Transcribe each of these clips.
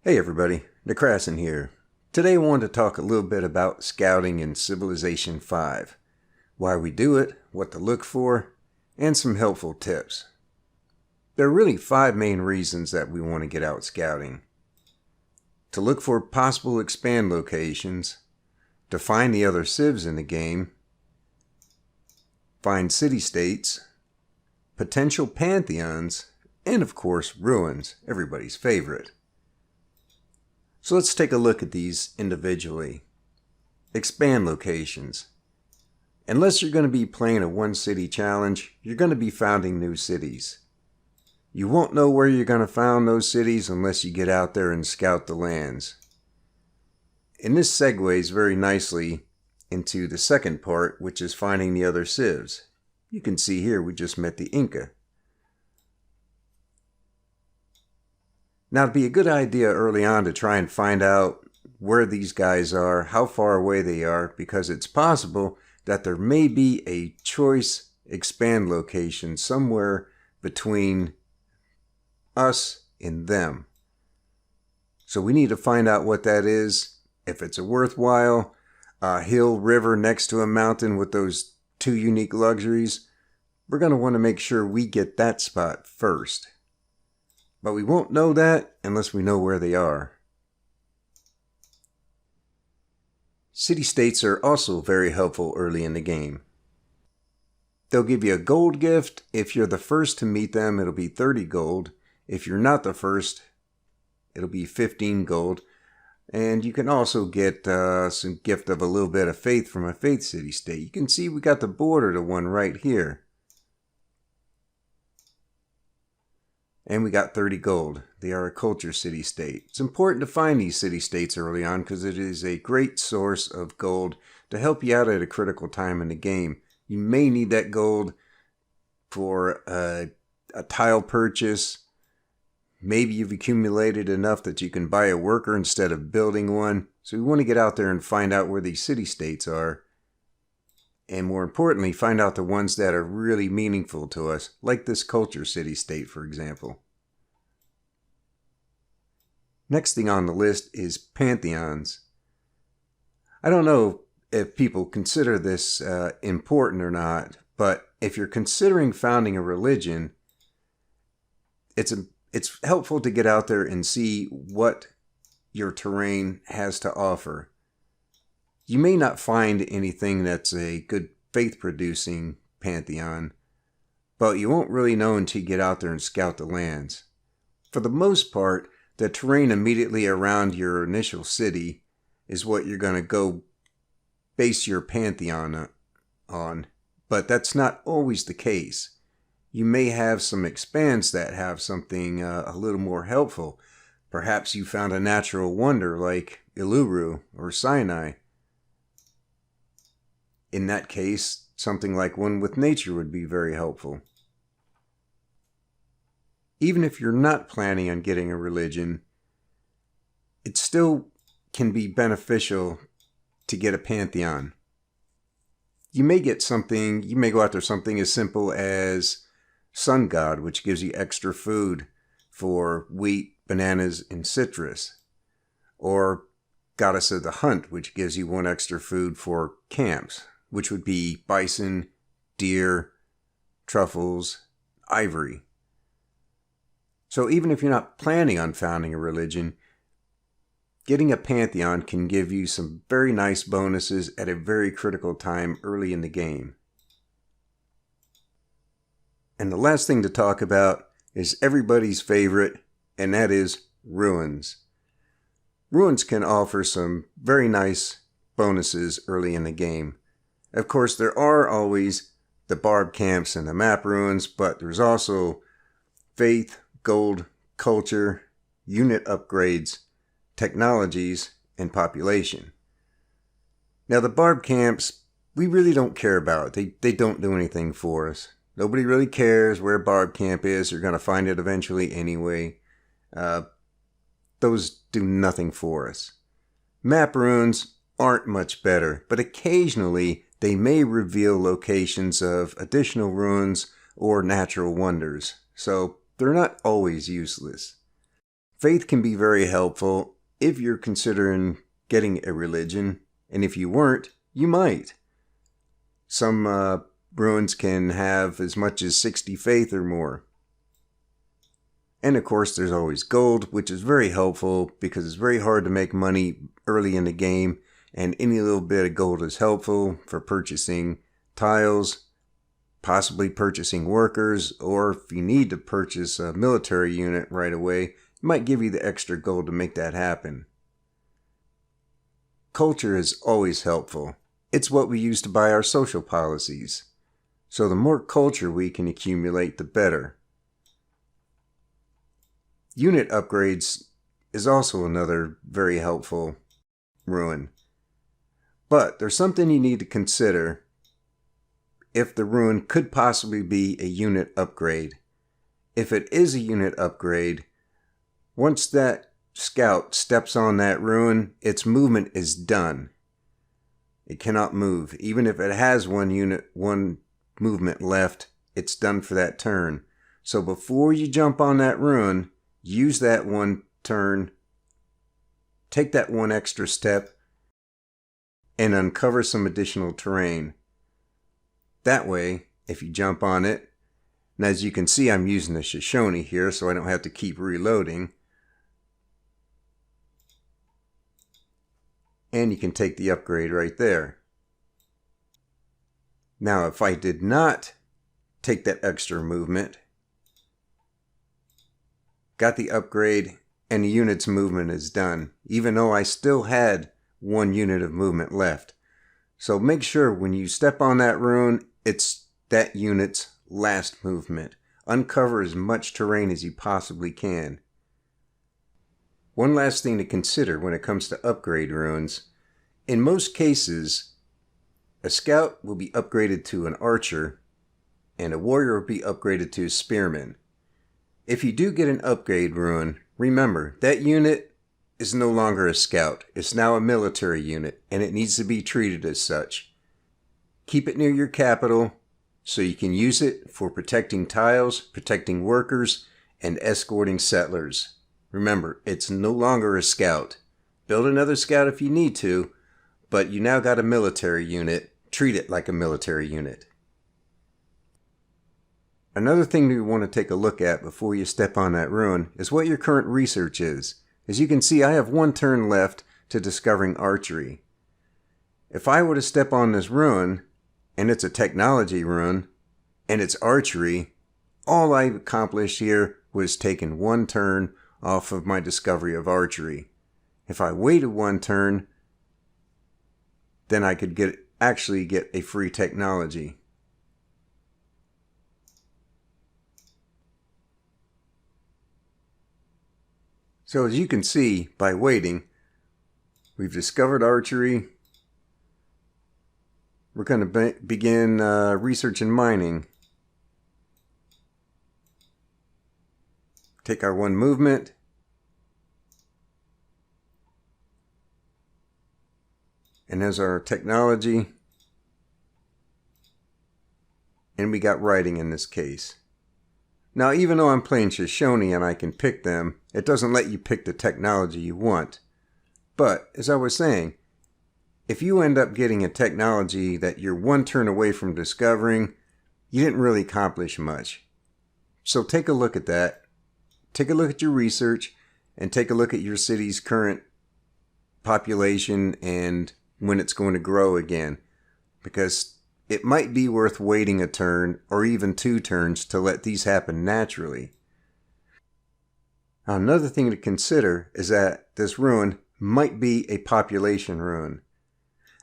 Hey everybody, Necrassin here. Today I wanted to talk a little bit about scouting in Civilization 5, why we do it, what to look for, and some helpful tips. There are really 5 main reasons that we want to get out scouting. To look for possible expand locations, to find the other civs in the game, find city-states, potential pantheons, and of course ruins, everybody's favorite. So let's take a look at these individually. Expand locations. Unless you're going to be playing a one city challenge, you're going to be founding new cities. You won't know where you're going to found those cities unless you get out there and scout the lands. And this segues very nicely into the second part, which is finding the other civs. You can see here we just met the Inca. Now, it'd be a good idea early on to try and find out where these guys are, how far away they are, because it's possible that there may be a choice expand location somewhere between us and them. So we need to find out what that is, if it's a worthwhile hill, river next to a mountain with those 2 unique luxuries. We're going to want to make sure we get that spot first. But we won't know that unless we know where they are. City-states are also very helpful early in the game. They'll give you a gold gift. If you're the first to meet them, it'll be 30 gold. If you're not the first, it'll be 15 gold. And you can also get some gift of a little bit of faith from a faith city-state. You can see we got the border to one right here. And we got 30 gold. They are a culture city-state. It's important to find these city-states early on because it is a great source of gold to help you out at a critical time in the game. You may need that gold for a tile purchase. Maybe you've accumulated enough that you can buy a worker instead of building one. So we want to get out there and find out where these city-states are. And more importantly, find out the ones that are really meaningful to us, like this culture city-state, for example. Next thing on the list is pantheons. I don't know if people consider this important or not, but if you're considering founding a religion, it's helpful to get out there and see what your terrain has to offer. You may not find anything that's a good faith-producing pantheon, but you won't really know until you get out there and scout the lands. For the most part, the terrain immediately around your initial city is what you're going to go base your pantheon on, but that's not always the case. You may have some expands that have something a little more helpful. Perhaps you found a natural wonder like Uluru or Sinai. In that case, something like One with Nature would be very helpful. Even if you're not planning on getting a religion, it still can be beneficial to get a pantheon. You may get something, you may go after something as simple as Sun God, which gives you extra food for wheat, bananas, and citrus. Or Goddess of the Hunt, which gives you 1 extra food for camps, which would be bison, deer, truffles, ivory. So even if you're not planning on founding a religion, getting a pantheon can give you some very nice bonuses at a very critical time early in the game. And the last thing to talk about is everybody's favorite, and that is ruins. Ruins can offer some very nice bonuses early in the game. Of course, there are always the barb camps and the map ruins, but there's also faith, gold, culture, unit upgrades, technologies, and population. Now, the barb camps, we really don't care about. They don't do anything for us. Nobody really cares where barb camp is. You're going to find it eventually anyway. Those do nothing for us. Map ruins aren't much better, but occasionally they may reveal locations of additional ruins or natural wonders, so they're not always useless. Faith can be very helpful if you're considering getting a religion, and if you weren't, you might. Some ruins can have as much as 60 faith or more. And of course, there's always gold, which is very helpful because it's very hard to make money early in the game, and any little bit of gold is helpful for purchasing tiles, possibly purchasing workers, or if you need to purchase a military unit right away, it might give you the extra gold to make that happen. Culture is always helpful. It's what we use to buy our social policies. So the more culture we can accumulate, the better. Unit upgrades is also another very helpful ruin. But there's something you need to consider if the ruin could possibly be a unit upgrade. If it is a unit upgrade, once that scout steps on that ruin, its movement is done. It cannot move. Even if it has one movement left, it's done for that turn. So before you jump on that ruin, use that one turn, take that one extra step, and uncover some additional terrain. That way, if you jump on it, and as you can see, I'm using the Shoshone here so I don't have to keep reloading. And you can take the upgrade right there. Now, if I did not take that extra movement, got the upgrade, and the unit's movement is done, even though I still had one unit of movement left. So make sure when you step on that ruin, it's that unit's last movement. Uncover as much terrain as you possibly can. One last thing to consider when it comes to upgrade ruins. In most cases, a scout will be upgraded to an archer, and a warrior will be upgraded to a spearman. If you do get an upgrade ruin, remember that unit is no longer a scout. It's now a military unit, and it needs to be treated as such. Keep it near your capital so you can use it for protecting tiles, protecting workers, and escorting settlers. Remember, it's no longer a scout. Build another scout if you need to, but you now got a military unit. Treat it like a military unit. Another thing we want to take a look at before you step on that ruin is what your current research is. As you can see, I have one turn left to discovering archery. If I were to step on this ruin, and it's a technology ruin, and it's archery, all I've accomplished here was taken one turn off of my discovery of archery. If I waited one turn, then I could actually get a free technology. So as you can see, by waiting, we've discovered archery. We're going to begin research and mining. Take our one movement. And there's our technology. And we got writing in this case. Now, even though I'm playing Shoshone and I can pick them, it doesn't let you pick the technology you want. But, as I was saying, if you end up getting a technology that you're one turn away from discovering, you didn't really accomplish much. So take a look at that. Take a look at your research and take a look at your city's current population and when it's going to grow again. Because it might be worth waiting a turn or even 2 turns to let these happen naturally. Now, another thing to consider is that this ruin might be a population ruin.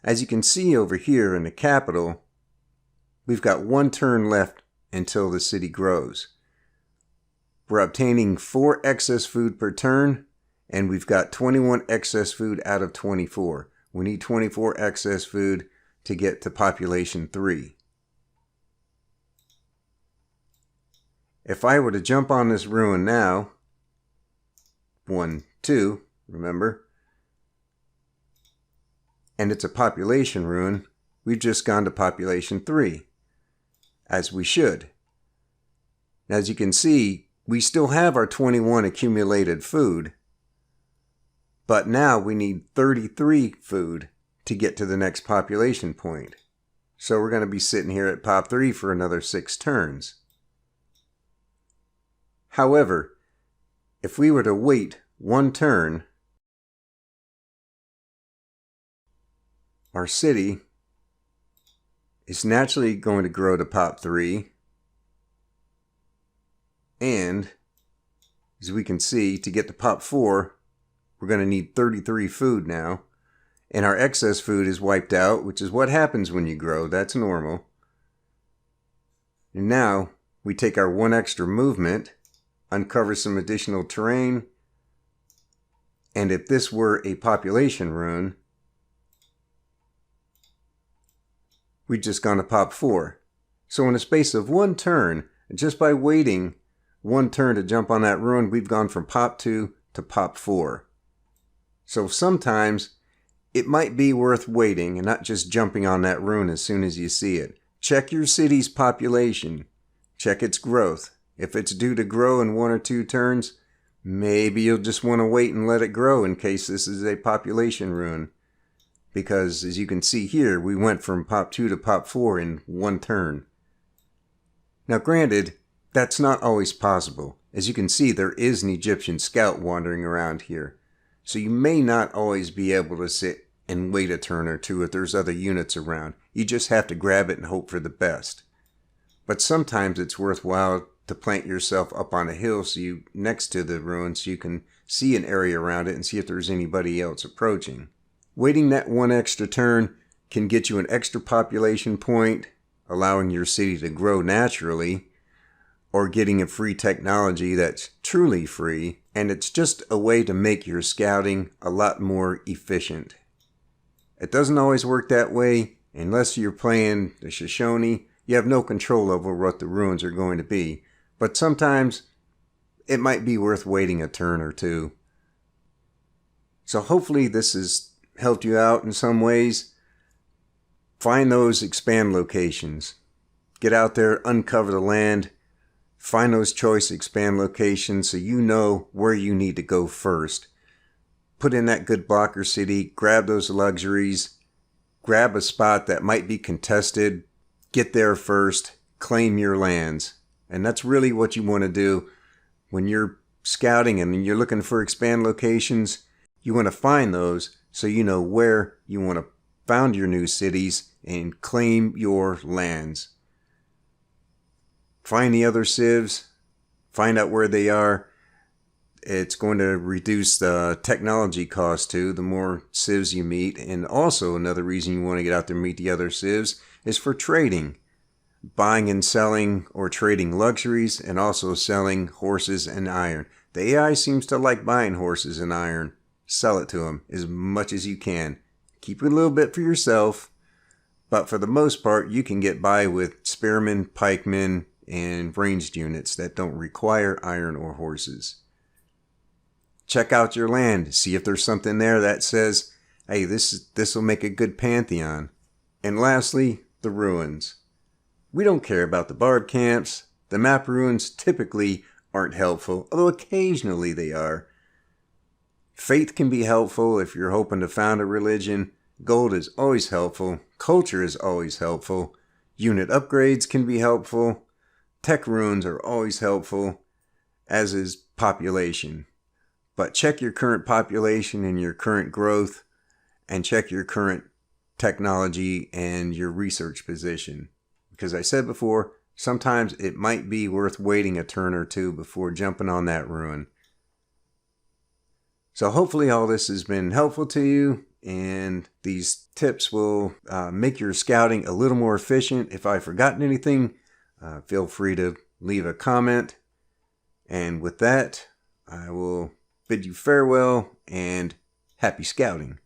As you can see over here in the capital, we've got 1 turn left until the city grows. We're obtaining 4 excess food per turn, and we've got 21 excess food out of 24. We need 24 excess food to get to population 3. If I were to jump on this ruin now, 1, 2, remember, and it's a population ruin, we've just gone to population 3, as we should. As you can see, we still have our 21 accumulated food, but now we need 33 food to get to the next population point. So we're going to be sitting here at pop 3 for another 6 turns. However, if we were to wait 1 turn, our city is naturally going to grow to pop 3. And as we can see, to get to pop 4, we're going to need 33 food now. And our excess food is wiped out, which is what happens when you grow. That's normal. And now we take our 1 extra movement, uncover some additional terrain. And if this were a population rune, we'd just gone to pop 4. So in a space of 1 turn, just by waiting 1 turn to jump on that rune, we've gone from pop 2 to pop 4. So sometimes it might be worth waiting and not just jumping on that rune as soon as you see it. Check your city's population. Check its growth. If it's due to grow in 1 or 2 turns, maybe you'll just want to wait and let it grow in case this is a population rune. Because as you can see here, we went from pop 2 to pop 4 in 1 turn. Now granted, that's not always possible. As you can see, there is an Egyptian scout wandering around here. So you may not always be able to sit and wait a turn or 2 if there's other units around. You just have to grab it and hope for the best. But sometimes it's worthwhile to plant yourself up on a hill next to the ruin so you can see an area around it and see if there's anybody else approaching. Waiting that 1 extra turn can get you an extra population point, allowing your city to grow naturally, or getting a free technology that's truly free, and it's just a way to make your scouting a lot more efficient. It doesn't always work that way. Unless you're playing the Shoshone, you have no control over what the ruins are going to be. But sometimes it might be worth waiting a turn or 2. So hopefully this has helped you out in some ways. Find those expand locations. Get out there, uncover the land. Find those choice expand locations so you know where you need to go first. Put in that good blocker city, grab those luxuries, grab a spot that might be contested, get there first, claim your lands. And that's really what you want to do when you're scouting and you're looking for expand locations. You want to find those so you know where you want to found your new cities and claim your lands. Find the other civs, find out where they are. It's going to reduce the technology cost too, the more civs you meet. And also another reason you want to get out there and meet the other civs is for trading. Buying and selling or trading luxuries and also selling horses and iron. The AI seems to like buying horses and iron. Sell it to them as much as you can. Keep a little bit for yourself. But for the most part, you can get by with spearmen, pikemen, and ranged units that don't require iron or horses. Check out your land. See if there's something there that says, hey, this will make a good pantheon. And lastly, the ruins. We don't care about the barb camps. The map ruins typically aren't helpful, although occasionally they are. Faith can be helpful if you're hoping to found a religion. Gold is always helpful. Culture is always helpful. Unit upgrades can be helpful. Tech runes are always helpful, as is population. But check your current population and your current growth, and check your current technology and your research position. Because I said before, sometimes it might be worth waiting a turn or 2 before jumping on that ruin. So hopefully all this has been helpful to you, and these tips will make your scouting a little more efficient. If I've forgotten anything, feel free to leave a comment. And with that, I will bid you farewell and happy scouting.